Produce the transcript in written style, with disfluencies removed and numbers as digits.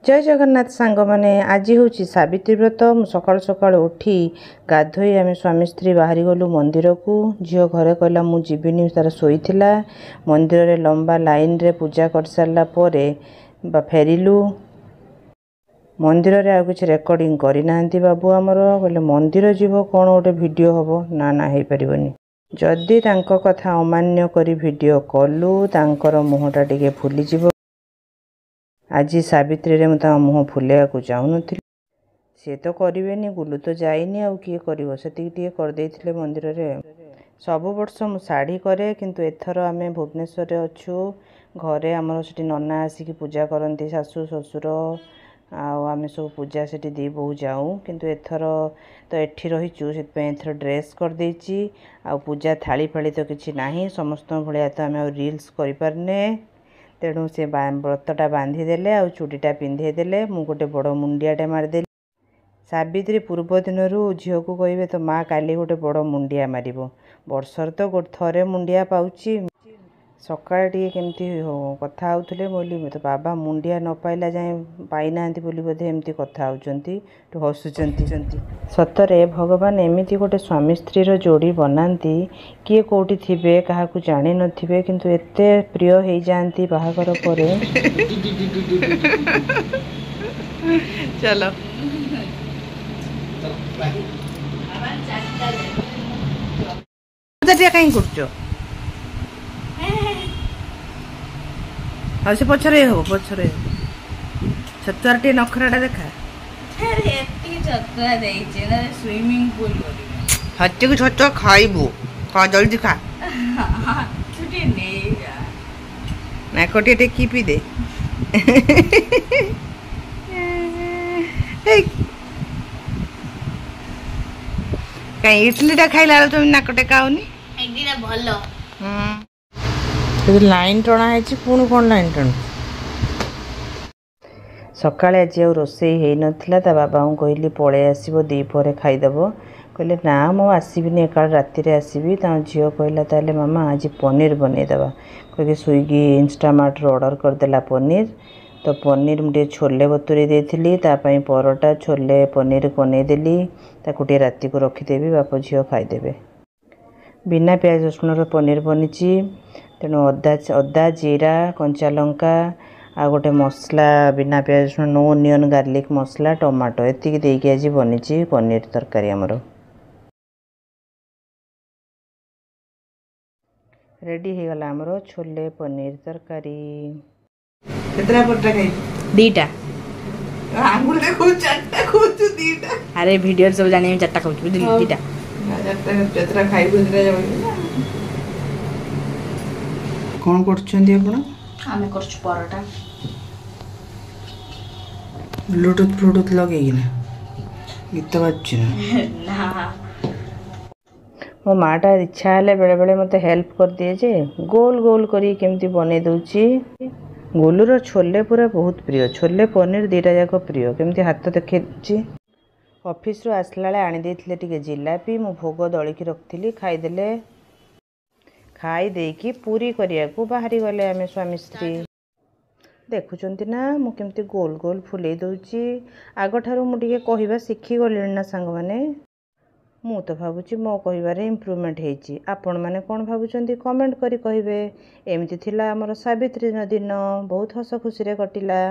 जय जगन्नाथ सांग मैंने आज हूँ सावित्री व्रत सकाल सकाल उठी गाधोई आम स्वामी स्त्री बाहरी गलु मंदिर को झील घरे कहला मु जीविनी तार शोला मंदिर रे लंबा लाइन रे पूजा कर सारा पर फेरिलु मंदिर रे आउ किसी रेकर्डिंग करना बाबू आमर कहले मंदिर जीव कौन गोटे वीडियो हम ना हो पारनि जदि तांको कथा अमान्य करी वीडियो कलु तांकर मुहटा टिके फुलीज आज सावित्री रे मुझे मुह फुलेया को चाहून सी तो करेनि गुलु तो जाइनी आउ किए कर से करदे मंदिर रे सब वर्ष मु शाढ़ी करे किंतु एथर आम भुवनेश्वर अच्छु घरे आमर से नना आसिक पूजा करती शाशु ससुर आम सब पूजा से दी बहु जाऊँ किंतु एथर तो एठी रहीचु से एथर ड्रेस करदे आ पूजा थाली फाली तो किसी ना समस्त भाया तो आम रील्स करें तेणु से व्रतटा बांधीदेले आ चूड़ीटा पिंधेदेले मु गोटे बड़ मुंडियाटे मारिदेली सावित्री पूर्व दिन झील को कहे तो माँ काली गोटे बड़ मुंडिया मार वर्षर तो गोटे थरे मुंडिया पाऊँची सकाଳେ ଟିକେ କେମିତି କଥା ହେଉଥିଲେ ବୋଲି ତ ବାବା ମୁଣ୍ଡିଆ ନ ପାଇଲା ଯାଏ ପାଇନାହାନ୍ତି ବୋଲି ବୋଧେ ଏମିତି କଥା ହେଉଛନ୍ତି ତ ହସୁଛନ୍ତି ସତରେ ଭଗବାନ ଏମିତି ଗୋଟେ ସ୍ୱାମୀ ସ୍ତ୍ରୀର ଯୋଡ଼ି ବନାନ୍ତି କିଏ କୋଉଠି ଥିବେ କାହାକୁ ଜାଣି ନଥିବେ କିନ୍ତୁ ଏତେ ପ୍ରିୟ ହେଇଯାଆନ୍ତି ବାହାଘର ପରେ ଚलो ଟିକେ କାଇଁ କରୁଛ हाँ से पछरे हो पछरे छतुआर टे नखराटा देखा अरे एती छतुआ देइचे ना स्विमिंग पूल करी हत्ते को छतुआ खाइबो खा जल्दी खा छुटी नहीं जा ना कोटी टे की पी दे कहीं इडली टा खाइला तुम नाकटे खाओनी इडली टा भलो लाइन टणा है पुणी कौन लाइन टण सकाଳେ आज रोसे हो नाला ता बाबा को कहली पलि आसो दीपर खाईदेव कहले ना मु आसबिनी एका राति आसबि झील कहला ताले मामा आज पनीर बनईदेवा कह स्विगी इंस्टामार्ट ऑर्डर करदेला पनीर तो पनीर मुझे छोले बतुरी देती परोटा छोले पनीर बनईदेली ताकूटे राति को रखीदेवी बाप झील खाईदेवे बिना प्याज रसुण पनीर बनी तेणु अदा जीरा कंचा लंका आ गोटे मसला बिना प्याज रसुण नो ओनियन गार्लिक मसला टमाटो एतिकी देकी आज बनी पनीर तरकारी आमर रेडी हो गला आमर छोले पनीर तरकारी केतरा परटा खाइ दीटा आंगुल देखो चारटा खोचु दीटा अरे वीडियो सब जानि चारटा खाउ दीटा चारटा केतरा खाइ बुझरा जाउ कौन करमें परोटा ब्लूटूथ फ्लूटूथ लगे गीत बाजु मो माटा इच्छा है बेले बेले मत हेल्प कर दिए जे गोल गोल करी केमती बने दूची गोलूर छोले पूरा बहुत प्रिय छोले पनीर दीटा जाक प्रिय केमती हाथ देखी ऑफिस रू आसला आनी देथिले टिके जिलापी मु भोग दलिकी रखी खाईदेले खाई देकी पूरी करिया को बाहरी गले आमे स्वामी स्त्री देखुचंती ना मु केमती गोल गोल फुले दउची आगो ठारू मु टिके कहिबा शिखी गलिन ना संग माने मु तो भाबुची मो कहिबारे इम्प्रूवमेंट हेची आपण माने कोन भाबुचंती कमेंट करी कहिबे एमिति थिला हमर सावित्री दिन बहुत हस खुशी रे कटिला।